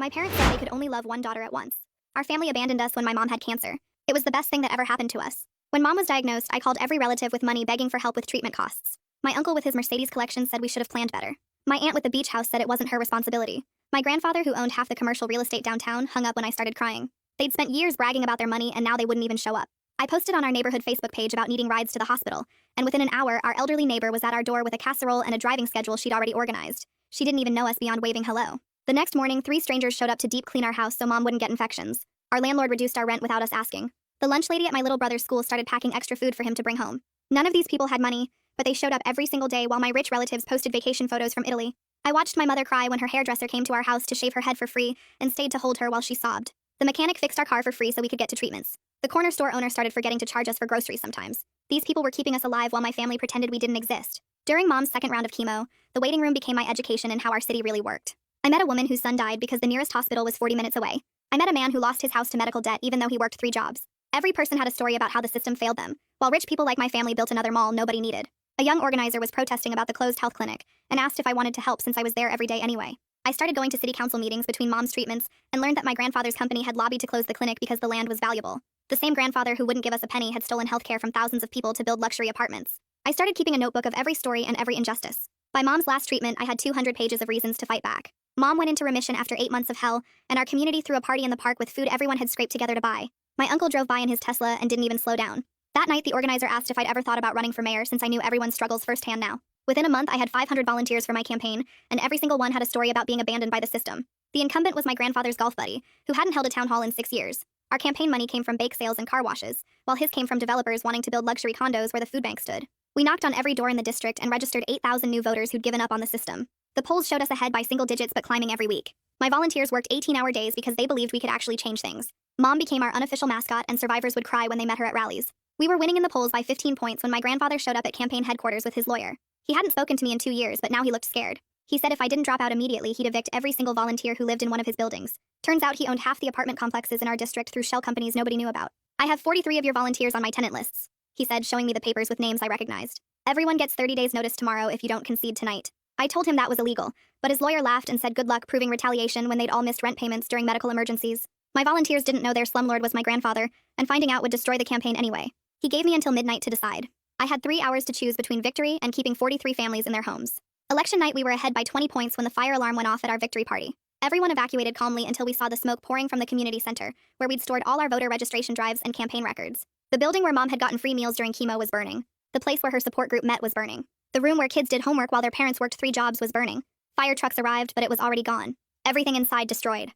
My parents said they could only love one daughter at once. Our family abandoned us when my mom had cancer. It was the best thing that ever happened to us. When mom was diagnosed, I called every relative with money begging for help with treatment costs. My uncle with his Mercedes collection said we should have planned better. My aunt with the beach house said it wasn't her responsibility. My grandfather, who owned half the commercial real estate downtown, hung up when I started crying. They'd spent years bragging about their money and now they wouldn't even show up. I posted on our neighborhood Facebook page about needing rides to the hospital, and within an hour, our elderly neighbor was at our door with a casserole and a driving schedule she'd already organized. She didn't even know us beyond waving hello. The next morning, 3 strangers showed up to deep clean our house so mom wouldn't get infections. Our landlord reduced our rent without us asking. The lunch lady at my little brother's school started packing extra food for him to bring home. None of these people had money, but they showed up every single day while my rich relatives posted vacation photos from Italy. I watched my mother cry when her hairdresser came to our house to shave her head for free and stayed to hold her while she sobbed. The mechanic fixed our car for free so we could get to treatments. The corner store owner started forgetting to charge us for groceries sometimes. These people were keeping us alive while my family pretended we didn't exist. During mom's second round of chemo, the waiting room became my education in how our city really worked. I met a woman whose son died because the nearest hospital was 40 minutes away. I met a man who lost his house to medical debt even though he worked 3 jobs. Every person had a story about how the system failed them, while rich people like my family built another mall nobody needed. A young organizer was protesting about the closed health clinic and asked if I wanted to help since I was there every day anyway. I started going to city council meetings between mom's treatments and learned that my grandfather's company had lobbied to close the clinic because the land was valuable. The same grandfather who wouldn't give us a penny had stolen healthcare from thousands of people to build luxury apartments. I started keeping a notebook of every story and every injustice. By mom's last treatment, I had 200 pages of reasons to fight back. Mom went into remission after 8 months of hell, and our community threw a party in the park with food everyone had scraped together to buy. My uncle drove by in his Tesla and didn't even slow down. That night, the organizer asked if I'd ever thought about running for mayor since I knew everyone's struggles firsthand now. Within a month, I had 500 volunteers for my campaign, and every single one had a story about being abandoned by the system. The incumbent was my grandfather's golf buddy, who hadn't held a town hall in 6 years. Our campaign money came from bake sales and car washes, while his came from developers wanting to build luxury condos where the food bank stood. We knocked on every door in the district and registered 8,000 new voters who'd given up on the system. The polls showed us ahead by single digits but climbing every week. My volunteers worked 18-hour days because they believed we could actually change things. Mom became our unofficial mascot and survivors would cry when they met her at rallies. We were winning in the polls by 15 points when my grandfather showed up at campaign headquarters with his lawyer. He hadn't spoken to me in 2 years, but now he looked scared. He said if I didn't drop out immediately, he'd evict every single volunteer who lived in one of his buildings. Turns out he owned half the apartment complexes in our district through shell companies nobody knew about. I have 43 of your volunteers on my tenant lists, he said, showing me the papers with names I recognized. Everyone gets 30 days notice tomorrow if you don't concede tonight. I told him that was illegal, but his lawyer laughed and said good luck proving retaliation when they'd all missed rent payments during medical emergencies. My volunteers didn't know their slumlord was my grandfather, and finding out would destroy the campaign anyway. He gave me until midnight to decide. I had 3 hours to choose between victory and keeping 43 families in their homes. Election night, we were ahead by 20 points when the fire alarm went off at our victory party. Everyone evacuated calmly until we saw the smoke pouring from the community center, where we'd stored all our voter registration drives and campaign records. The building where mom had gotten free meals during chemo was burning. The place where her support group met was burning. The room where kids did homework while their parents worked 3 jobs was burning. Fire trucks arrived, but it was already gone. Everything inside destroyed.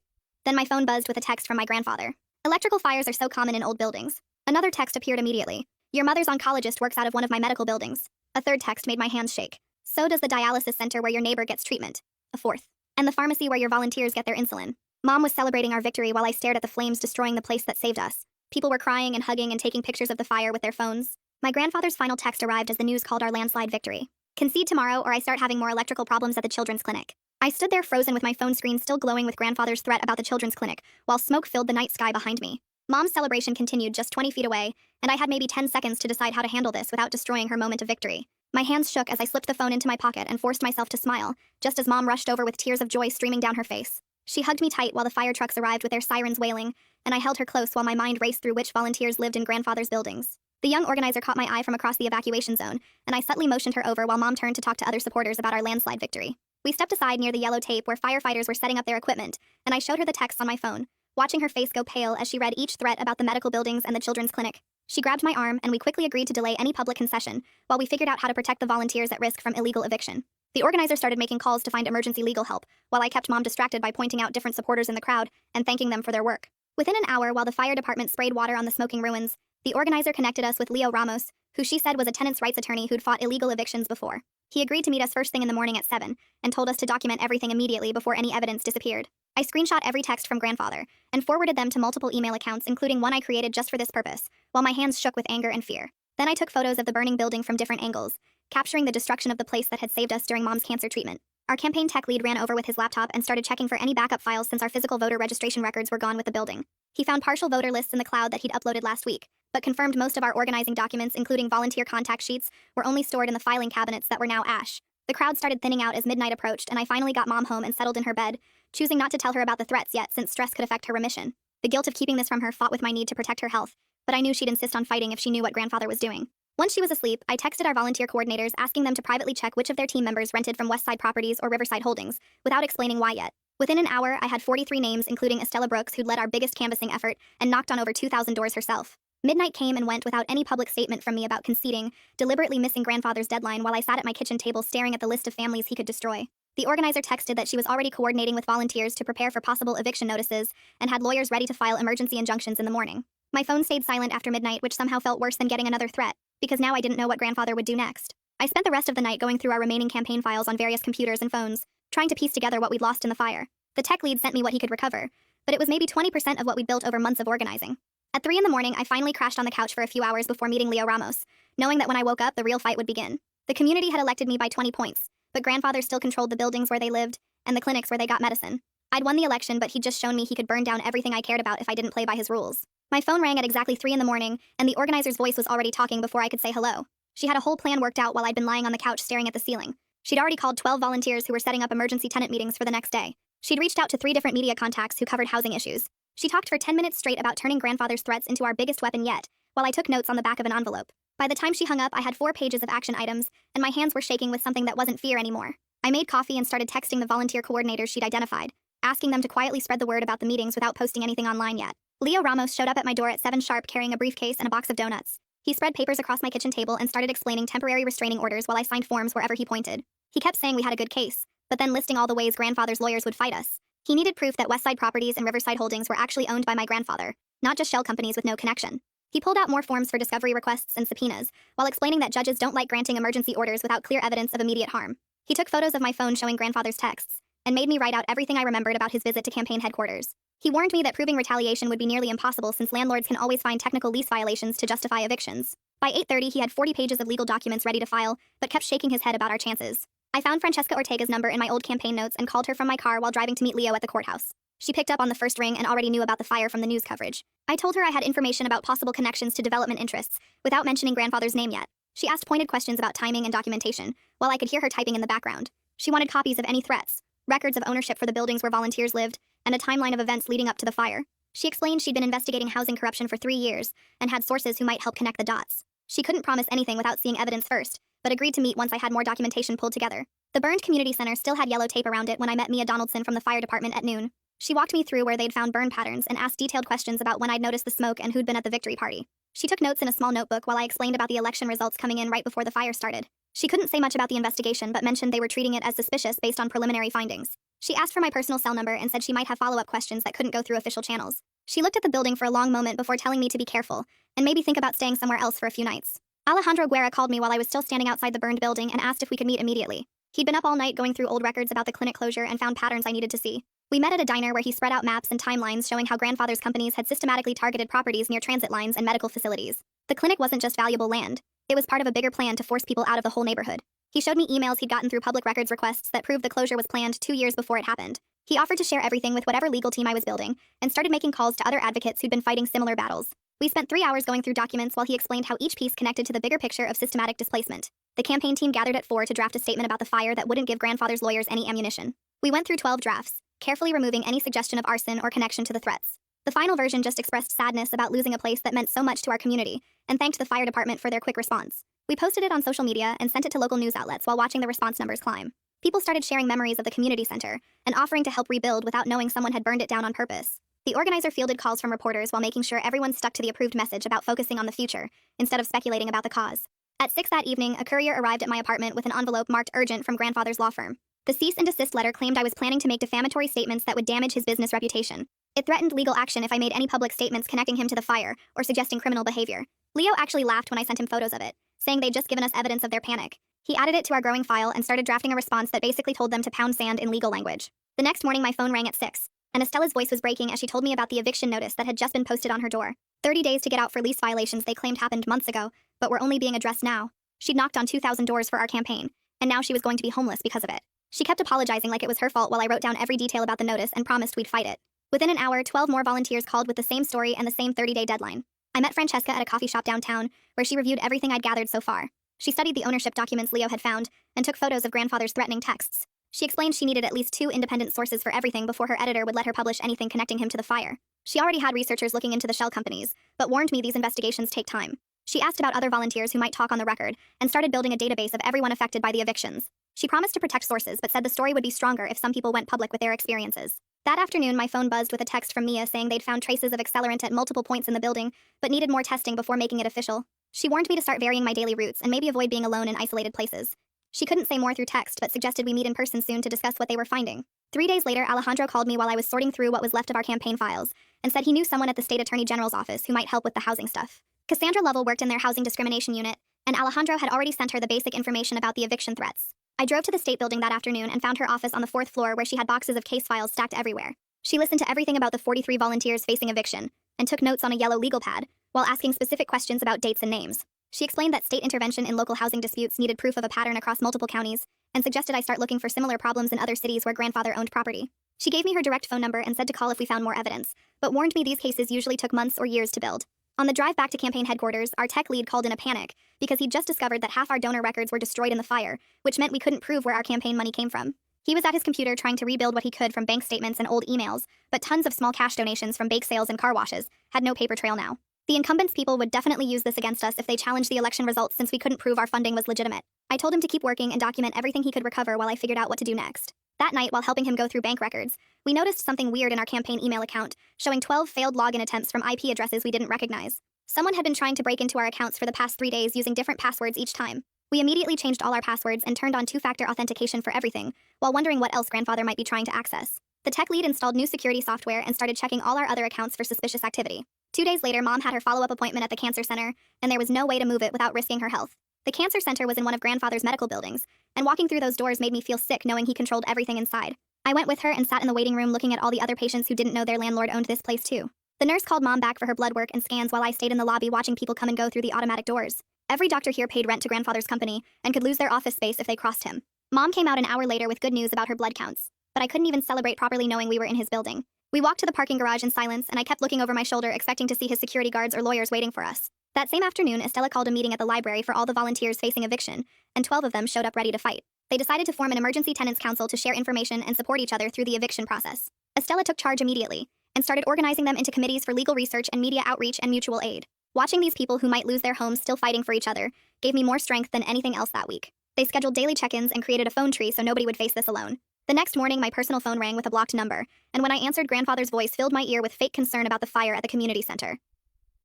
Then my phone buzzed with a text from my grandfather. Electrical fires are so common in old buildings. Another text appeared immediately. Your mother's oncologist works out of one of my medical buildings. A third text made my hands shake. So does the dialysis center where your neighbor gets treatment. A fourth. And the pharmacy where your volunteers get their insulin. Mom was celebrating our victory while I stared at the flames destroying the place that saved us. People were crying and hugging and taking pictures of the fire with their phones. My grandfather's final text arrived as the news called our landslide victory. Concede tomorrow or I start having more electrical problems at the children's clinic. I stood there frozen with my phone screen still glowing with grandfather's threat about the children's clinic, while smoke filled the night sky behind me. Mom's celebration continued just 20 feet away, and I had maybe 10 seconds to decide how to handle this without destroying her moment of victory. My hands shook as I slipped the phone into my pocket and forced myself to smile, just as Mom rushed over with tears of joy streaming down her face. She hugged me tight while the fire trucks arrived with their sirens wailing, and I held her close while my mind raced through which volunteers lived in grandfather's buildings. The young organizer caught my eye from across the evacuation zone, and I subtly motioned her over while Mom turned to talk to other supporters about our landslide victory. We stepped aside near the yellow tape where firefighters were setting up their equipment, and I showed her the texts on my phone, watching her face go pale as she read each threat about the medical buildings and the children's clinic. She grabbed my arm, and we quickly agreed to delay any public concession while we figured out how to protect the volunteers at risk from illegal eviction. The organizer started making calls to find emergency legal help, while I kept Mom distracted by pointing out different supporters in the crowd and thanking them for their work. Within an hour, while the fire department sprayed water on the smoking ruins, the organizer connected us with Leo Ramos, who she said was a tenants' rights attorney who'd fought illegal evictions before. He agreed to meet us first thing in the morning at 7 and told us to document everything immediately before any evidence disappeared. I screenshot every text from grandfather and forwarded them to multiple email accounts, including one I created just for this purpose, while my hands shook with anger and fear. Then I took photos of the burning building from different angles, capturing the destruction of the place that had saved us during Mom's cancer treatment. Our campaign tech lead ran over with his laptop and started checking for any backup files since our physical voter registration records were gone with the building. He found partial voter lists in the cloud that he'd uploaded last week, but confirmed most of our organizing documents, including volunteer contact sheets, were only stored in the filing cabinets that were now ash. The crowd started thinning out as midnight approached, and I finally got Mom home and settled in her bed, choosing not to tell her about the threats yet since stress could affect her remission. The guilt of keeping this from her fought with my need to protect her health, but I knew she'd insist on fighting if she knew what grandfather was doing. Once she was asleep, I texted our volunteer coordinators asking them to privately check which of their team members rented from Westside Properties or Riverside Holdings, without explaining why yet. Within an hour, I had 43 names, including Estella Brooks, who'd led our biggest canvassing effort and knocked on over 2,000 doors herself. Midnight came and went without any public statement from me about conceding, deliberately missing grandfather's deadline while I sat at my kitchen table staring at the list of families he could destroy. The organizer texted that she was already coordinating with volunteers to prepare for possible eviction notices and had lawyers ready to file emergency injunctions in the morning. My phone stayed silent after midnight, which somehow felt worse than getting another threat, because now I didn't know what grandfather would do next. I spent the rest of the night going through our remaining campaign files on various computers and phones, trying to piece together what we'd lost in the fire. The tech lead sent me what he could recover, but it was maybe 20% of what we'd built over months of organizing. At 3 in the morning, I finally crashed on the couch for a few hours before meeting Leo Ramos, knowing that when I woke up, the real fight would begin. The community had elected me by 20 points, but grandfather still controlled the buildings where they lived and the clinics where they got medicine. I'd won the election, but he'd just shown me he could burn down everything I cared about if I didn't play by his rules. My phone rang at exactly 3 in the morning, and the organizer's voice was already talking before I could say hello. She had a whole plan worked out while I'd been lying on the couch staring at the ceiling. She'd already called 12 volunteers who were setting up emergency tenant meetings for the next day. She'd reached out to 3 different media contacts who covered housing issues. She talked for 10 minutes straight about turning grandfather's threats into our biggest weapon yet, while I took notes on the back of an envelope. By the time she hung up, I had 4 pages of action items, and my hands were shaking with something that wasn't fear anymore. I made coffee and started texting the volunteer coordinators she'd identified, asking them to quietly spread the word about the meetings without posting anything online yet. Leo Ramos showed up at my door at 7 sharp carrying a briefcase and a box of donuts. He spread papers across my kitchen table and started explaining temporary restraining orders while I signed forms wherever he pointed. He kept saying we had a good case, but then listing all the ways grandfather's lawyers would fight us. He needed proof that Westside Properties and Riverside Holdings were actually owned by my grandfather, not just shell companies with no connection. He pulled out more forms for discovery requests and subpoenas, while explaining that judges don't like granting emergency orders without clear evidence of immediate harm. He took photos of my phone showing grandfather's texts, and made me write out everything I remembered about his visit to campaign headquarters. He warned me that proving retaliation would be nearly impossible since landlords can always find technical lease violations to justify evictions. By 8:30, he had 40 pages of legal documents ready to file, but kept shaking his head about our chances. I found Francesca Ortega's number in my old campaign notes and called her from my car while driving to meet Leo at the courthouse. She picked up on the first ring and already knew about the fire from the news coverage. I told her I had information about possible connections to development interests, without mentioning grandfather's name yet. She asked pointed questions about timing and documentation, while I could hear her typing in the background. She wanted copies of any threats, records of ownership for the buildings where volunteers lived, and a timeline of events leading up to the fire. She explained she'd been investigating housing corruption for 3 years, and had sources who might help connect the dots. She couldn't promise anything without seeing evidence first, but agreed to meet once I had more documentation pulled together. The burned community center still had yellow tape around it when I met Mia Donaldson from the fire department at noon. She walked me through where they'd found burn patterns and asked detailed questions about when I'd noticed the smoke and who'd been at the victory party. She took notes in a small notebook while I explained about the election results coming in right before the fire started. She couldn't say much about the investigation but mentioned they were treating it as suspicious based on preliminary findings. She asked for my personal cell number and said she might have follow-up questions that couldn't go through official channels. She looked at the building for a long moment before telling me to be careful, and maybe think about staying somewhere else for a few nights. Alejandro Guerra called me while I was still standing outside the burned building and asked if we could meet immediately. He'd been up all night going through old records about the clinic closure and found patterns I needed to see. We met at a diner where he spread out maps and timelines showing how grandfather's companies had systematically targeted properties near transit lines and medical facilities. The clinic wasn't just valuable land. It was part of a bigger plan to force people out of the whole neighborhood. He showed me emails he'd gotten through public records requests that proved the closure was planned 2 years before it happened. He offered to share everything with whatever legal team I was building, and started making calls to other advocates who'd been fighting similar battles. We spent 3 hours going through documents while he explained how each piece connected to the bigger picture of systematic displacement. The campaign team gathered at 4 to draft a statement about the fire that wouldn't give grandfather's lawyers any ammunition. We went through 12 drafts, carefully removing any suggestion of arson or connection to the threats. The final version just expressed sadness about losing a place that meant so much to our community, and thanked the fire department for their quick response. We posted it on social media and sent it to local news outlets while watching the response numbers climb. People started sharing memories of the community center, and offering to help rebuild without knowing someone had burned it down on purpose. The organizer fielded calls from reporters while making sure everyone stuck to the approved message about focusing on the future, instead of speculating about the cause. At 6 that evening, a courier arrived at my apartment with an envelope marked urgent from grandfather's law firm. The cease and desist letter claimed I was planning to make defamatory statements that would damage his business reputation. It threatened legal action if I made any public statements connecting him to the fire, or suggesting criminal behavior. Leo actually laughed when I sent him photos of it, saying they'd just given us evidence of their panic. He added it to our growing file and started drafting a response that basically told them to pound sand in legal language. The next morning my phone rang at 6, and Estella's voice was breaking as she told me about the eviction notice that had just been posted on her door. 30 days to get out for lease violations they claimed happened months ago, but were only being addressed now. She'd knocked on 2,000 doors for our campaign, and now she was going to be homeless because of it. She kept apologizing like it was her fault while I wrote down every detail about the notice and promised we'd fight it. Within an hour, 12 more volunteers called with the same story and the same 30-day deadline. I met Francesca at a coffee shop downtown, where she reviewed everything I'd gathered so far. She studied the ownership documents Leo had found, and took photos of grandfather's threatening texts. She explained she needed at least 2 independent sources for everything before her editor would let her publish anything connecting him to the fire. She already had researchers looking into the shell companies, but warned me these investigations take time. She asked about other volunteers who might talk on the record, and started building a database of everyone affected by the evictions. She promised to protect sources but said the story would be stronger if some people went public with their experiences. That afternoon, my phone buzzed with a text from Mia saying they'd found traces of accelerant at multiple points in the building, but needed more testing before making it official. She warned me to start varying my daily routes and maybe avoid being alone in isolated places. She couldn't say more through text but suggested we meet in person soon to discuss what they were finding. 3 days later, Alejandro called me while I was sorting through what was left of our campaign files, and said he knew someone at the State Attorney General's office who might help with the housing stuff. Cassandra Lovell worked in their housing discrimination unit, and Alejandro had already sent her the basic information about the eviction threats. I drove to the state building that afternoon and found her office on the 4th floor where she had boxes of case files stacked everywhere. She listened to everything about the 43 volunteers facing eviction, and took notes on a yellow legal pad, while asking specific questions about dates and names. She explained that state intervention in local housing disputes needed proof of a pattern across multiple counties, and suggested I start looking for similar problems in other cities where grandfather owned property. She gave me her direct phone number and said to call if we found more evidence, but warned me these cases usually took months or years to build. On the drive back to campaign headquarters, our tech lead called in a panic, because he'd just discovered that half our donor records were destroyed in the fire, which meant we couldn't prove where our campaign money came from. He was at his computer trying to rebuild what he could from bank statements and old emails, but tons of small cash donations from bake sales and car washes had no paper trail now. The incumbents people would definitely use this against us if they challenged the election results since we couldn't prove our funding was legitimate. I told him to keep working and document everything he could recover while I figured out what to do next. That night, while helping him go through bank records, we noticed something weird in our campaign email account, showing 12 failed login attempts from IP addresses we didn't recognize. Someone had been trying to break into our accounts for the past 3 days using different passwords each time. We immediately changed all our passwords and turned on 2-factor authentication for everything, while wondering what else grandfather might be trying to access. The tech lead installed new security software and started checking all our other accounts for suspicious activity. 2 days later, Mom had her follow-up appointment at the cancer center, and there was no way to move it without risking her health. The cancer center was in one of grandfather's medical buildings, and walking through those doors made me feel sick knowing he controlled everything inside. I went with her and sat in the waiting room looking at all the other patients who didn't know their landlord owned this place too. The nurse called Mom back for her blood work and scans while I stayed in the lobby watching people come and go through the automatic doors. Every doctor here paid rent to grandfather's company and could lose their office space if they crossed him. Mom came out an hour later with good news about her blood counts, but I couldn't even celebrate properly knowing we were in his building. We walked to the parking garage in silence, and I kept looking over my shoulder expecting to see his security guards or lawyers waiting for us. That same afternoon, Estella called a meeting at the library for all the volunteers facing eviction, and 12 of them showed up ready to fight. They decided to form an emergency tenants council to share information and support each other through the eviction process. Estella took charge immediately, and started organizing them into committees for legal research and media outreach and mutual aid. Watching these people who might lose their homes still fighting for each other gave me more strength than anything else that week. They scheduled daily check-ins and created a phone tree so nobody would face this alone. The next morning, my personal phone rang with a blocked number, and when I answered, grandfather's voice filled my ear with fake concern about the fire at the community center.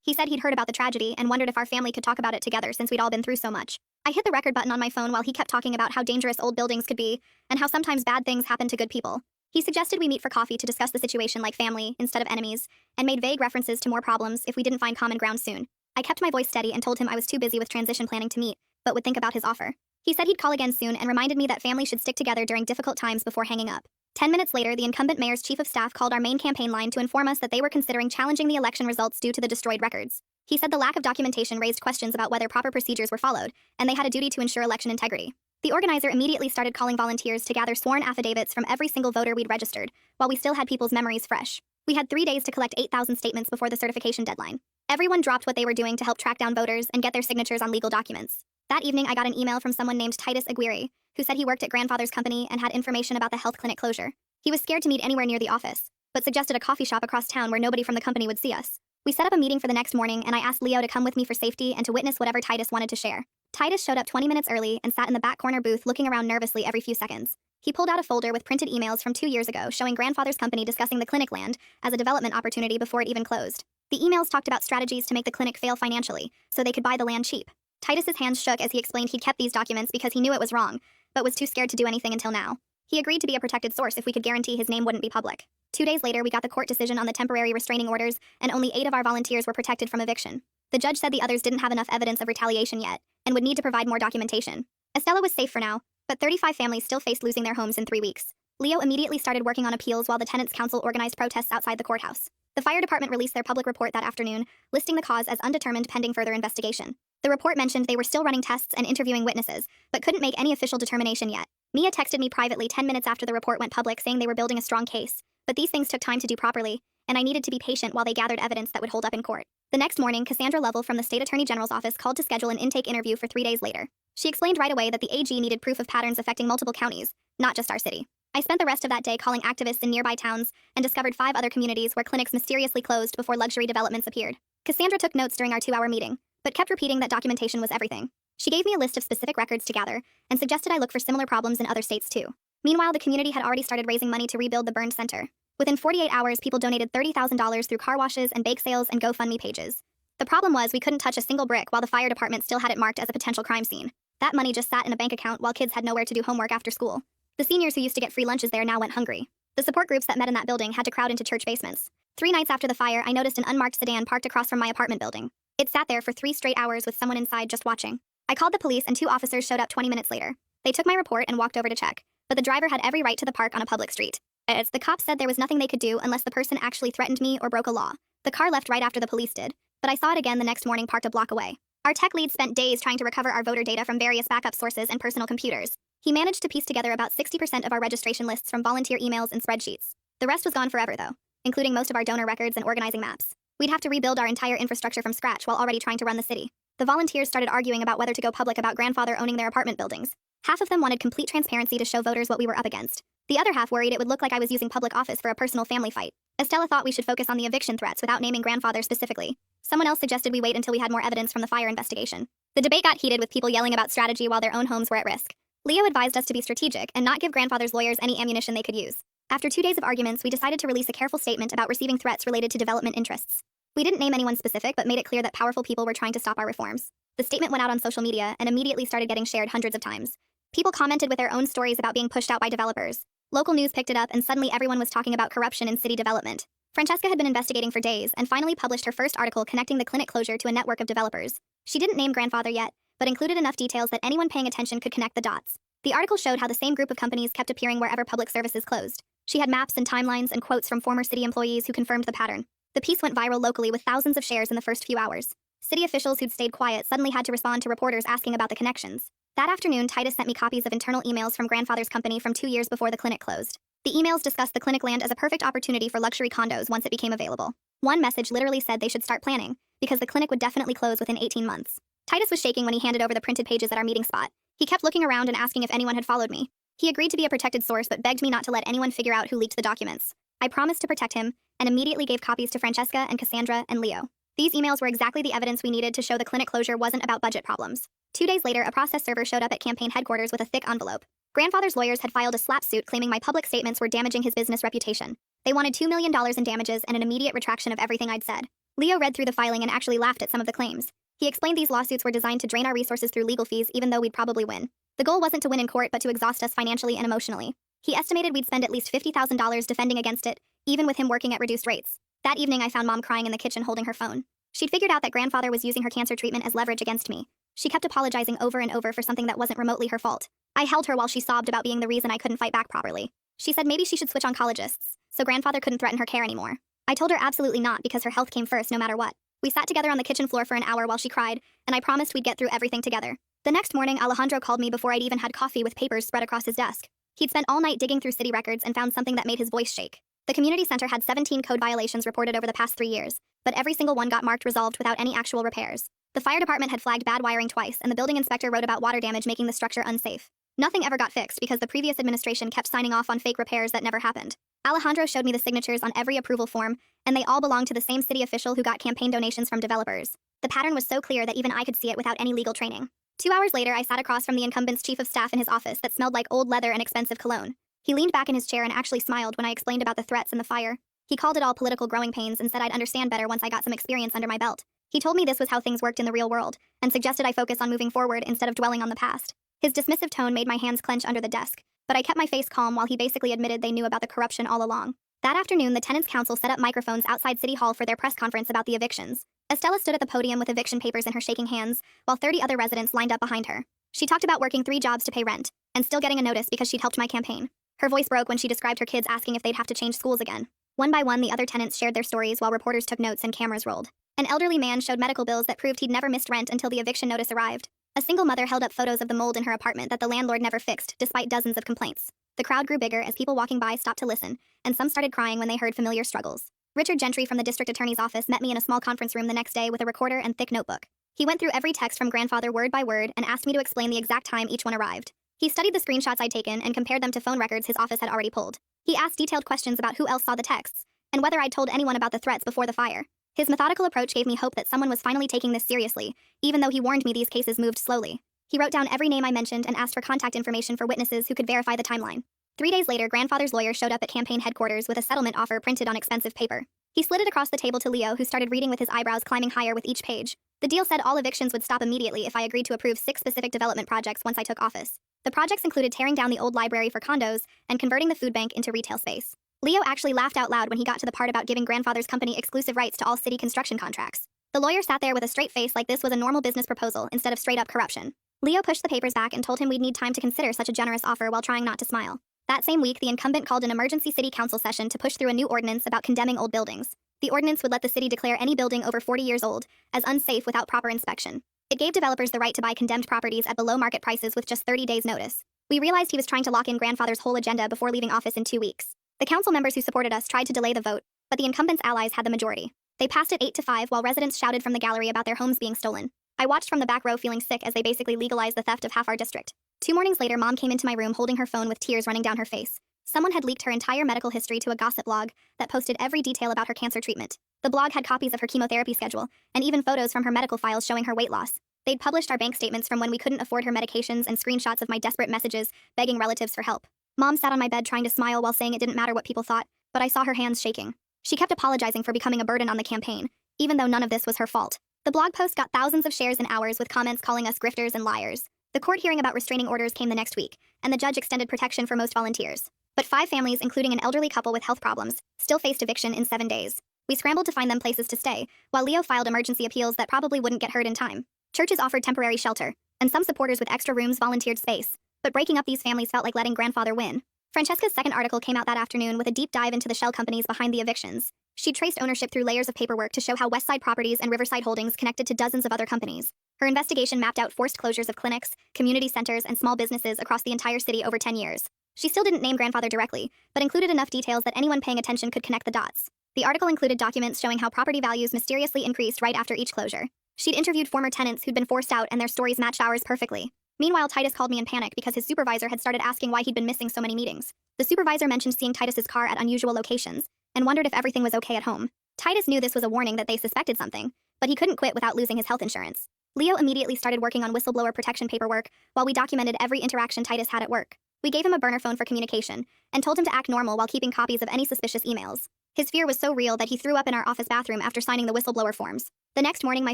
He said he'd heard about the tragedy and wondered if our family could talk about it together since we'd all been through so much. I hit the record button on my phone while he kept talking about how dangerous old buildings could be and how sometimes bad things happen to good people. He suggested we meet for coffee to discuss the situation like family instead of enemies, and made vague references to more problems if we didn't find common ground soon. I kept my voice steady and told him I was too busy with transition planning to meet, but would think about his offer. He said he'd call again soon and reminded me that family should stick together during difficult times before hanging up. 10 minutes later, the incumbent mayor's chief of staff called our main campaign line to inform us that they were considering challenging the election results due to the destroyed records. He said the lack of documentation raised questions about whether proper procedures were followed, and they had a duty to ensure election integrity. The organizer immediately started calling volunteers to gather sworn affidavits from every single voter we'd registered, while we still had people's memories fresh. We had 3 days to collect 8,000 statements before the certification deadline. Everyone dropped what they were doing to help track down voters and get their signatures on legal documents. That evening, I got an email from someone named Titus Aguirre, who said he worked at grandfather's company and had information about the health clinic closure. He was scared to meet anywhere near the office, but suggested a coffee shop across town where nobody from the company would see us. We set up a meeting for the next morning, and I asked Leo to come with me for safety and to witness whatever Titus wanted to share. Titus showed up 20 minutes early and sat in the back corner booth looking around nervously every few seconds. He pulled out a folder with printed emails from 2 years ago showing grandfather's company discussing the clinic land as a development opportunity before it even closed. The emails talked about strategies to make the clinic fail financially, so they could buy the land cheap. Titus's hands shook as he explained he'd kept these documents because he knew it was wrong, but was too scared to do anything until now. He agreed to be a protected source if we could guarantee his name wouldn't be public. 2 days later, we got the court decision on the temporary restraining orders, and only 8 of our volunteers were protected from eviction. The judge said the others didn't have enough evidence of retaliation yet, and would need to provide more documentation. Estella was safe for now, but 35 families still faced losing their homes in 3 weeks. Leo immediately started working on appeals while the Tenants Council organized protests outside the courthouse. The fire department released their public report that afternoon, listing the cause as undetermined pending further investigation. The report mentioned they were still running tests and interviewing witnesses, but couldn't make any official determination yet. Mia texted me privately 10 minutes after the report went public saying they were building a strong case, but these things took time to do properly, and I needed to be patient while they gathered evidence that would hold up in court. The next morning, Cassandra Lovell from the State Attorney General's office called to schedule an intake interview for 3 days later. She explained right away that the AG needed proof of patterns affecting multiple counties, not just our city. I spent the rest of that day calling activists in nearby towns and discovered 5 other communities where clinics mysteriously closed before luxury developments appeared. Cassandra took notes during our 2-hour meeting, but kept repeating that documentation was everything. She gave me a list of specific records to gather and suggested I look for similar problems in other states too. Meanwhile, the community had already started raising money to rebuild the burned center. Within 48 hours, people donated $30,000 through car washes and bake sales and GoFundMe pages. The problem was we couldn't touch a single brick while the fire department still had it marked as a potential crime scene. That money just sat in a bank account while kids had nowhere to do homework after school. The seniors who used to get free lunches there now went hungry. The support groups that met in that building had to crowd into church basements. 3 nights after the fire, I noticed an unmarked sedan parked across from my apartment building. It sat there for 3 straight hours with someone inside just watching. I called the police and 2 officers showed up 20 minutes later. They took my report and walked over to check, but the driver had every right to the park on a public street. As the cops said there was nothing they could do unless the person actually threatened me or broke a law. The car left right after the police did, but I saw it again the next morning parked a block away. Our tech lead spent days trying to recover our voter data from various backup sources and personal computers. He managed to piece together about 60% of our registration lists from volunteer emails and spreadsheets. The rest was gone forever though, including most of our donor records and organizing maps. We'd have to rebuild our entire infrastructure from scratch while already trying to run the city. The volunteers started arguing about whether to go public about grandfather owning their apartment buildings. Half of them wanted complete transparency to show voters what we were up against. The other half worried it would look like I was using public office for a personal family fight. Estella thought we should focus on the eviction threats without naming grandfather specifically. Someone else suggested we wait until we had more evidence from the fire investigation. The debate got heated with people yelling about strategy while their own homes were at risk. Leo advised us to be strategic and not give grandfather's lawyers any ammunition they could use. After 2 days of arguments, we decided to release a careful statement about receiving threats related to development interests. We didn't name anyone specific, but made it clear that powerful people were trying to stop our reforms. The statement went out on social media and immediately started getting shared hundreds of times. People commented with their own stories about being pushed out by developers. Local news picked it up and suddenly everyone was talking about corruption in city development. Francesca had been investigating for days and finally published her first article connecting the clinic closure to a network of developers. She didn't name grandfather yet, but included enough details that anyone paying attention could connect the dots. The article showed how the same group of companies kept appearing wherever public services closed. She had maps and timelines and quotes from former city employees who confirmed the pattern. The piece went viral locally with thousands of shares in the first few hours. City officials who'd stayed quiet suddenly had to respond to reporters asking about the connections. That afternoon, Titus sent me copies of internal emails from grandfather's company from 2 years before the clinic closed. The emails discussed the clinic land as a perfect opportunity for luxury condos once it became available. One message literally said they should start planning, because the clinic would definitely close within 18 months. Titus was shaking when he handed over the printed pages at our meeting spot. He kept looking around and asking if anyone had followed me. He agreed to be a protected source but begged me not to let anyone figure out who leaked the documents. I promised to protect him, and immediately gave copies to Francesca and Cassandra and Leo. These emails were exactly the evidence we needed to show the clinic closure wasn't about budget problems. 2 days later, a process server showed up at campaign headquarters with a thick envelope. Grandfather's lawyers had filed a slap suit claiming my public statements were damaging his business reputation. They wanted $2 million in damages and an immediate retraction of everything I'd said. Leo read through the filing and actually laughed at some of the claims. He explained these lawsuits were designed to drain our resources through legal fees even though we'd probably win. The goal wasn't to win in court but to exhaust us financially and emotionally. He estimated we'd spend at least $50,000 defending against it, even with him working at reduced rates. That evening I found Mom crying in the kitchen holding her phone. She'd figured out that grandfather was using her cancer treatment as leverage against me. She kept apologizing over and over for something that wasn't remotely her fault. I held her while she sobbed about being the reason I couldn't fight back properly. She said maybe she should switch oncologists, so grandfather couldn't threaten her care anymore. I told her absolutely not because her health came first no matter what. We sat together on the kitchen floor for an hour while she cried, and I promised we'd get through everything together. The next morning, Alejandro called me before I'd even had coffee with papers spread across his desk. He'd spent all night digging through city records and found something that made his voice shake. The community center had 17 code violations reported over the past 3 years, but every single one got marked resolved without any actual repairs. The fire department had flagged bad wiring twice, and the building inspector wrote about water damage making the structure unsafe. Nothing ever got fixed because the previous administration kept signing off on fake repairs that never happened. Alejandro showed me the signatures on every approval form, and they all belonged to the same city official who got campaign donations from developers. The pattern was so clear that even I could see it without any legal training. 2 hours later, I sat across from the incumbent's chief of staff in his office that smelled like old leather and expensive cologne. He leaned back in his chair and actually smiled when I explained about the threats and the fire. He called it all political growing pains and said I'd understand better once I got some experience under my belt. He told me this was how things worked in the real world, and suggested I focus on moving forward instead of dwelling on the past. His dismissive tone made my hands clench under the desk, but I kept my face calm while he basically admitted they knew about the corruption all along. That afternoon, the Tenants Council set up microphones outside City Hall for their press conference about the evictions. Estella stood at the podium with eviction papers in her shaking hands, while 30 other residents lined up behind her. She talked about working 3 jobs to pay rent, and still getting a notice because she'd helped my campaign. Her voice broke when she described her kids asking if they'd have to change schools again. One by one, the other tenants shared their stories while reporters took notes and cameras rolled. An elderly man showed medical bills that proved he'd never missed rent until the eviction notice arrived. A single mother held up photos of the mold in her apartment that the landlord never fixed, despite dozens of complaints. The crowd grew bigger as people walking by stopped to listen, and some started crying when they heard familiar struggles. Richard Gentry from the district attorney's office met me in a small conference room the next day with a recorder and thick notebook. He went through every text from grandfather word by word and asked me to explain the exact time each one arrived. He studied the screenshots I'd taken and compared them to phone records his office had already pulled. He asked detailed questions about who else saw the texts, and whether I'd told anyone about the threats before the fire. His methodical approach gave me hope that someone was finally taking this seriously, even though he warned me these cases moved slowly. He wrote down every name I mentioned and asked for contact information for witnesses who could verify the timeline. 3 days later, grandfather's lawyer showed up at campaign headquarters with a settlement offer printed on expensive paper. He slid it across the table to Leo, who started reading with his eyebrows climbing higher with each page. The deal said all evictions would stop immediately if I agreed to approve 6 specific development projects once I took office. The projects included tearing down the old library for condos and converting the food bank into retail space. Leo actually laughed out loud when he got to the part about giving grandfather's company exclusive rights to all city construction contracts. The lawyer sat there with a straight face like this was a normal business proposal instead of straight-up corruption. Leo pushed the papers back and told him we'd need time to consider such a generous offer while trying not to smile. That same week, the incumbent called an emergency city council session to push through a new ordinance about condemning old buildings. The ordinance would let the city declare any building over 40 years old as unsafe without proper inspection. It gave developers the right to buy condemned properties at below market prices with just 30 days' notice. We realized he was trying to lock in grandfather's whole agenda before leaving office in 2 weeks. The council members who supported us tried to delay the vote, but the incumbent's allies had the majority. They passed it 8-5 while residents shouted from the gallery about their homes being stolen. I watched from the back row feeling sick as they basically legalized the theft of half our district. 2 mornings later, Mom came into my room holding her phone with tears running down her face. Someone had leaked her entire medical history to a gossip blog that posted every detail about her cancer treatment. The blog had copies of her chemotherapy schedule, and even photos from her medical files showing her weight loss. They'd published our bank statements from when we couldn't afford her medications and screenshots of my desperate messages begging relatives for help. Mom sat on my bed trying to smile while saying it didn't matter what people thought, but I saw her hands shaking. She kept apologizing for becoming a burden on the campaign, even though none of this was her fault. The blog post got thousands of shares in hours with comments calling us grifters and liars. The court hearing about restraining orders came the next week, and the judge extended protection for most volunteers. But 5 families, including an elderly couple with health problems, still faced eviction in 7 days. We scrambled to find them places to stay, while Leo filed emergency appeals that probably wouldn't get heard in time. Churches offered temporary shelter, and some supporters with extra rooms volunteered space. But breaking up these families felt like letting grandfather win. Francesca's second article came out that afternoon with a deep dive into the shell companies behind the evictions. She traced ownership through layers of paperwork to show how Westside Properties and Riverside Holdings connected to dozens of other companies. Her investigation mapped out forced closures of clinics, community centers, and small businesses across the entire city over 10 years. She still didn't name grandfather directly, but included enough details that anyone paying attention could connect the dots. The article included documents showing how property values mysteriously increased right after each closure. She'd interviewed former tenants who'd been forced out, and their stories matched ours perfectly. Meanwhile, Titus called me in panic because his supervisor had started asking why he'd been missing so many meetings. The supervisor mentioned seeing Titus's car at unusual locations, and wondered if everything was okay at home. Titus knew this was a warning that they suspected something, but he couldn't quit without losing his health insurance. Leo immediately started working on whistleblower protection paperwork while we documented every interaction Titus had at work. We gave him a burner phone for communication, and told him to act normal while keeping copies of any suspicious emails. His fear was so real that he threw up in our office bathroom after signing the whistleblower forms. The next morning, my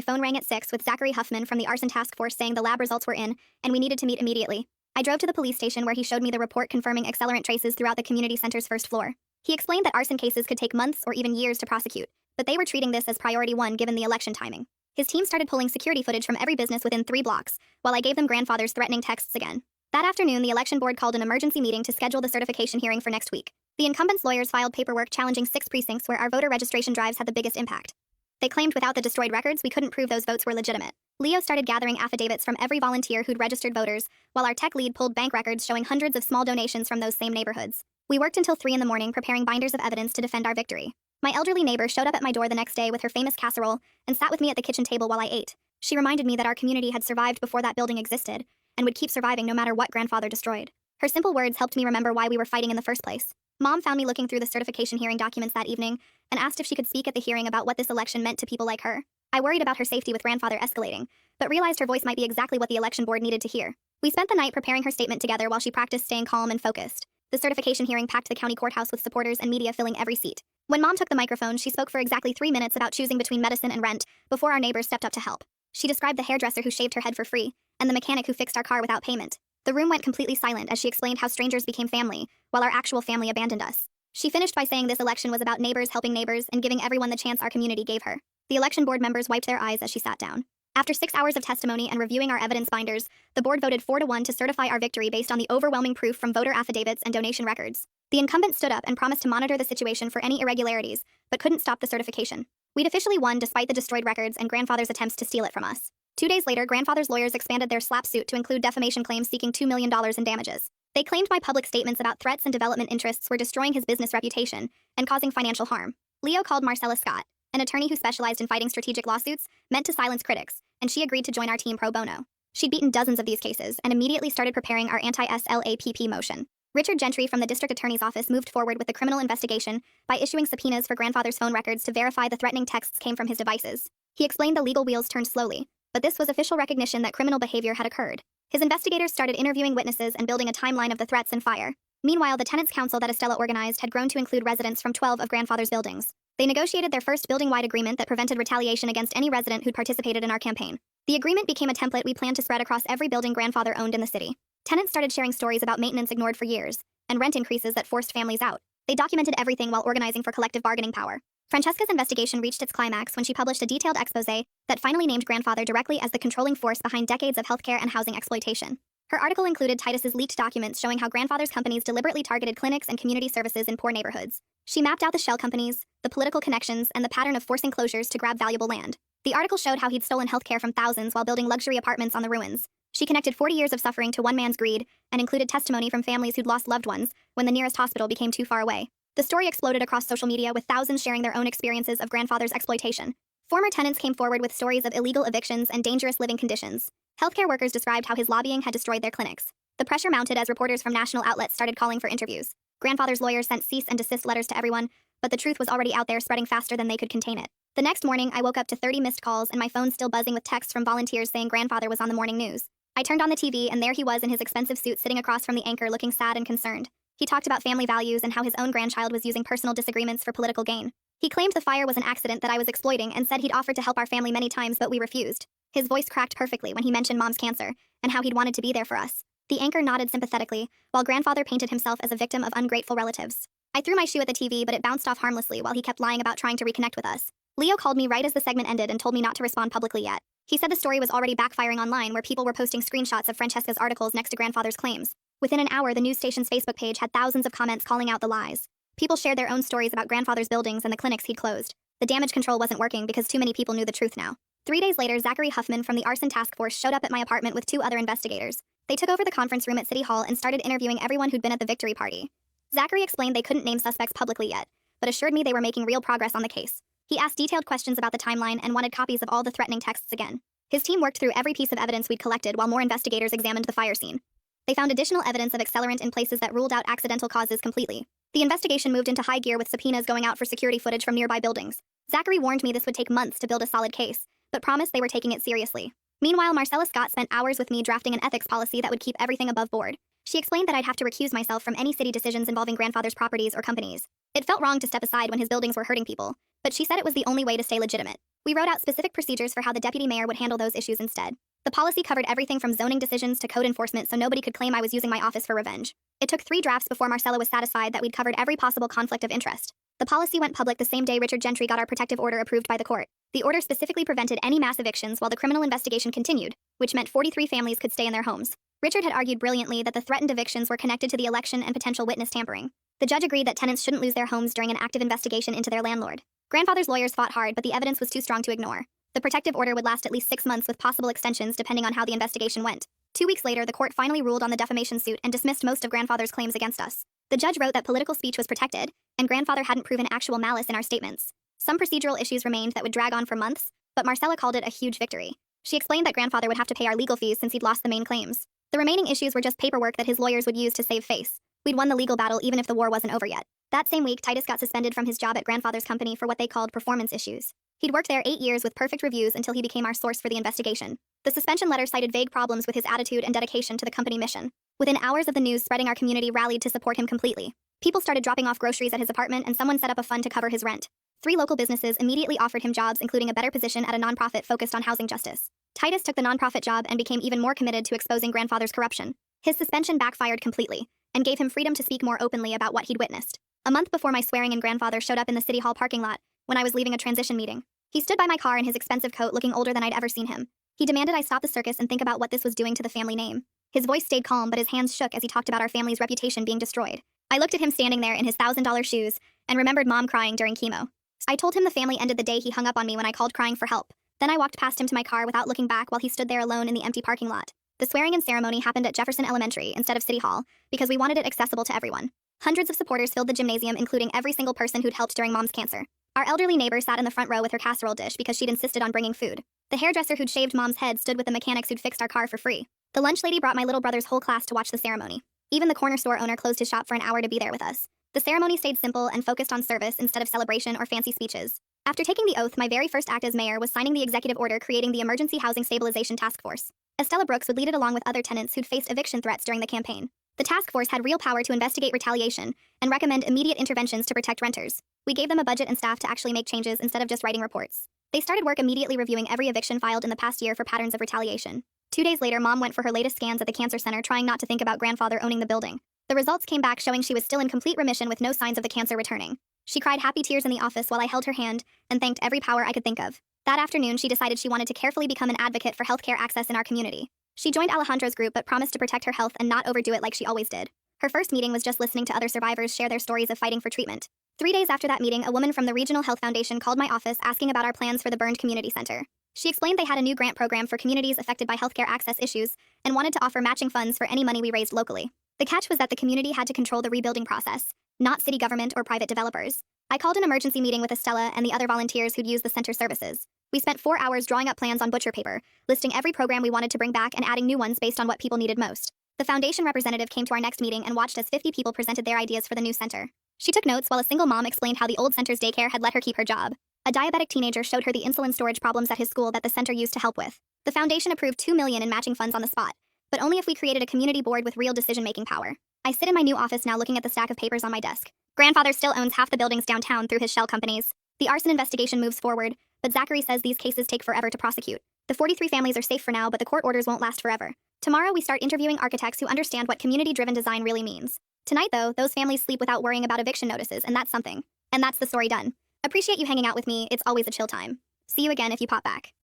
phone rang at 6 with Zachary Huffman from the arson task force saying the lab results were in, and we needed to meet immediately. I drove to the police station where he showed me the report confirming accelerant traces throughout the community center's first floor. He explained that arson cases could take months or even years to prosecute, but they were treating this as priority 1 given the election timing. His team started pulling security footage from every business within 3 blocks, while I gave them grandfather's threatening texts again. That afternoon, the election board called an emergency meeting to schedule the certification hearing for next week. The incumbent's lawyers filed paperwork challenging 6 precincts where our voter registration drives had the biggest impact. They claimed without the destroyed records, we couldn't prove those votes were legitimate. Leo started gathering affidavits from every volunteer who'd registered voters, while our tech lead pulled bank records showing hundreds of small donations from those same neighborhoods. We worked until 3 in the morning preparing binders of evidence to defend our victory. My elderly neighbor showed up at my door the next day with her famous casserole and sat with me at the kitchen table while I ate. She reminded me that our community had survived before that building existed, and would keep surviving no matter what grandfather destroyed. Her simple words helped me remember why we were fighting in the first place. Mom found me looking through the certification hearing documents that evening and asked if she could speak at the hearing about what this election meant to people like her. I worried about her safety with grandfather escalating, but realized her voice might be exactly what the election board needed to hear. We spent the night preparing her statement together while she practiced staying calm and focused. The certification hearing packed the county courthouse with supporters and media filling every seat. When Mom took the microphone, she spoke for exactly 3 minutes about choosing between medicine and rent before our neighbors stepped up to help. She described the hairdresser who shaved her head for free and the mechanic who fixed our car without payment. The room went completely silent as she explained how strangers became family, while our actual family abandoned us. She finished by saying this election was about neighbors helping neighbors and giving everyone the chance our community gave her. The election board members wiped their eyes as she sat down. After 6 hours of testimony and reviewing our evidence binders, the board voted 4-1 to certify our victory based on the overwhelming proof from voter affidavits and donation records. The incumbent stood up and promised to monitor the situation for any irregularities, but couldn't stop the certification. We'd officially won despite the destroyed records and grandfather's attempts to steal it from us. 2 days later, grandfather's lawyers expanded their SLAPP suit to include defamation claims seeking $2 million in damages. They claimed my public statements about threats and development interests were destroying his business reputation and causing financial harm. Leo called Marcella Scott, an attorney who specialized in fighting strategic lawsuits, meant to silence critics, and she agreed to join our team pro bono. She'd beaten dozens of these cases and immediately started preparing our anti-SLAPP motion. Richard Gentry from the district attorney's office moved forward with the criminal investigation by issuing subpoenas for grandfather's phone records to verify the threatening texts came from his devices. He explained the legal wheels turned slowly, but this was official recognition that criminal behavior had occurred. His investigators started interviewing witnesses and building a timeline of the threats and fire. Meanwhile, the tenants' council that Estella organized had grown to include residents from 12 of grandfather's buildings. They negotiated their first building-wide agreement that prevented retaliation against any resident who'd participated in our campaign. The agreement became a template we planned to spread across every building grandfather owned in the city. Tenants started sharing stories about maintenance ignored for years, and rent increases that forced families out. They documented everything while organizing for collective bargaining power. Francesca's investigation reached its climax when she published a detailed exposé that finally named grandfather directly as the controlling force behind decades of healthcare and housing exploitation. Her article included Titus's leaked documents showing how grandfather's companies deliberately targeted clinics and community services in poor neighborhoods. She mapped out the shell companies, the political connections, and the pattern of forcing closures to grab valuable land. The article showed how he'd stolen healthcare from thousands while building luxury apartments on the ruins. She connected 40 years of suffering to one man's greed and included testimony from families who'd lost loved ones when the nearest hospital became too far away. The story exploded across social media with thousands sharing their own experiences of grandfather's exploitation. Former tenants came forward with stories of illegal evictions and dangerous living conditions. Healthcare workers described how his lobbying had destroyed their clinics. The pressure mounted as reporters from national outlets started calling for interviews. Grandfather's lawyers sent cease and desist letters to everyone, but the truth was already out there spreading faster than they could contain it. The next morning, I woke up to 30 missed calls and my phone still buzzing with texts from volunteers saying grandfather was on the morning news. I turned on the TV and there he was in his expensive suit sitting across from the anchor looking sad and concerned. He talked about family values and how his own grandchild was using personal disagreements for political gain. He claimed the fire was an accident that I was exploiting and said he'd offered to help our family many times but we refused. His voice cracked perfectly when he mentioned Mom's cancer and how he'd wanted to be there for us. The anchor nodded sympathetically, while grandfather painted himself as a victim of ungrateful relatives. I threw my shoe at the TV but it bounced off harmlessly while he kept lying about trying to reconnect with us. Leo called me right as the segment ended and told me not to respond publicly yet. He said the story was already backfiring online where people were posting screenshots of Francesca's articles next to grandfather's claims. Within an hour, the news station's Facebook page had thousands of comments calling out the lies. People shared their own stories about grandfather's buildings and the clinics he'd closed. The damage control wasn't working because too many people knew the truth now. 3 days later, Zachary Huffman from the arson task force showed up at my apartment with 2 other investigators. They took over the conference room at City Hall and started interviewing everyone who'd been at the victory party. Zachary explained they couldn't name suspects publicly yet, but assured me they were making real progress on the case. He asked detailed questions about the timeline and wanted copies of all the threatening texts again. His team worked through every piece of evidence we'd collected while more investigators examined the fire scene. They found additional evidence of accelerant in places that ruled out accidental causes completely. The investigation moved into high gear with subpoenas going out for security footage from nearby buildings. Zachary warned me this would take months to build a solid case, but promised they were taking it seriously. Meanwhile, Marcella Scott spent hours with me drafting an ethics policy that would keep everything above board. She explained that I'd have to recuse myself from any city decisions involving grandfather's properties or companies. It felt wrong to step aside when his buildings were hurting people, but she said it was the only way to stay legitimate. We wrote out specific procedures for how the deputy mayor would handle those issues instead. The policy covered everything from zoning decisions to code enforcement so nobody could claim I was using my office for revenge. It took 3 drafts before Marcella was satisfied that we'd covered every possible conflict of interest. The policy went public the same day Richard Gentry got our protective order approved by the court. The order specifically prevented any mass evictions while the criminal investigation continued, which meant 43 families could stay in their homes. Richard had argued brilliantly that the threatened evictions were connected to the election and potential witness tampering. The judge agreed that tenants shouldn't lose their homes during an active investigation into their landlord. Grandfather's lawyers fought hard, but the evidence was too strong to ignore. The protective order would last at least 6 months with possible extensions depending on how the investigation went. 2 weeks later, the court finally ruled on the defamation suit and dismissed most of grandfather's claims against us. The judge wrote that political speech was protected, and grandfather hadn't proven actual malice in our statements. Some procedural issues remained that would drag on for months, but Marcella called it a huge victory. She explained that grandfather would have to pay our legal fees since he'd lost the main claims. The remaining issues were just paperwork that his lawyers would use to save face. We'd won the legal battle even if the war wasn't over yet. That same week, Titus got suspended from his job at grandfather's company for what they called performance issues. He'd worked there 8 years with perfect reviews until he became our source for the investigation. The suspension letter cited vague problems with his attitude and dedication to the company mission. Within hours of the news spreading, our community rallied to support him completely. People started dropping off groceries at his apartment and someone set up a fund to cover his rent. 3 local businesses immediately offered him jobs, including a better position at a nonprofit focused on housing justice. Titus took the nonprofit job and became even more committed to exposing grandfather's corruption. His suspension backfired completely and gave him freedom to speak more openly about what he'd witnessed. A month before my swearing-in, grandfather showed up in the City Hall parking lot when I was leaving a transition meeting. He stood by my car in his expensive coat looking older than I'd ever seen him. He demanded I stop the circus and think about what this was doing to the family name. His voice stayed calm, but his hands shook as he talked about our family's reputation being destroyed. I looked at him standing there in his $1,000 shoes and remembered Mom crying during chemo. I told him the family ended the day he hung up on me when I called crying for help. Then I walked past him to my car without looking back while he stood there alone in the empty parking lot. The swearing-in ceremony happened at Jefferson Elementary instead of City Hall because we wanted it accessible to everyone. Hundreds of supporters filled the gymnasium, including every single person who'd helped during Mom's cancer. Our elderly neighbor sat in the front row with her casserole dish because she'd insisted on bringing food. The hairdresser who'd shaved Mom's head stood with the mechanics who'd fixed our car for free. The lunch lady brought my little brother's whole class to watch the ceremony. Even the corner store owner closed his shop for an hour to be there with us. The ceremony stayed simple and focused on service instead of celebration or fancy speeches. After taking the oath, my very first act as mayor was signing the executive order creating the Emergency Housing Stabilization Task Force. Estella Brooks would lead it along with other tenants who'd faced eviction threats during the campaign. The task force had real power to investigate retaliation and recommend immediate interventions to protect renters. We gave them a budget and staff to actually make changes instead of just writing reports. They started work immediately reviewing every eviction filed in the past year for patterns of retaliation. 2 days later, Mom went for her latest scans at the cancer center, trying not to think about grandfather owning the building. The results came back showing she was still in complete remission with no signs of the cancer returning. She cried happy tears in the office while I held her hand and thanked every power I could think of. That afternoon, she decided she wanted to carefully become an advocate for healthcare access in our community. She joined Alejandro's group but promised to protect her health and not overdo it like she always did. Her first meeting was just listening to other survivors share their stories of fighting for treatment. 3 days after that meeting, a woman from the Regional Health Foundation called my office asking about our plans for the burned community center. She explained they had a new grant program for communities affected by healthcare access issues and wanted to offer matching funds for any money we raised locally. The catch was that the community had to control the rebuilding process, not city government or private developers. I called an emergency meeting with Estella and the other volunteers who'd use the center services. We spent 4 hours drawing up plans on butcher paper, listing every program we wanted to bring back and adding new ones based on what people needed most. The foundation representative came to our next meeting and watched as 50 people presented their ideas for the new center. She took notes while a single mom explained how the old center's daycare had let her keep her job. A diabetic teenager showed her the insulin storage problems at his school that the center used to help with. The foundation approved $2 million in matching funds on the spot, but only if we created a community board with real decision-making power. I sit in my new office now looking at the stack of papers on my desk. Grandfather still owns half the buildings downtown through his shell companies. The arson investigation moves forward, but Zachary says these cases take forever to prosecute. The 43 families are safe for now, but the court orders won't last forever. Tomorrow we start interviewing architects who understand what community-driven design really means. Tonight, though, those families sleep without worrying about eviction notices, and that's something. And that's the story done. Appreciate you hanging out with me, it's always a chill time. See you again if you pop back.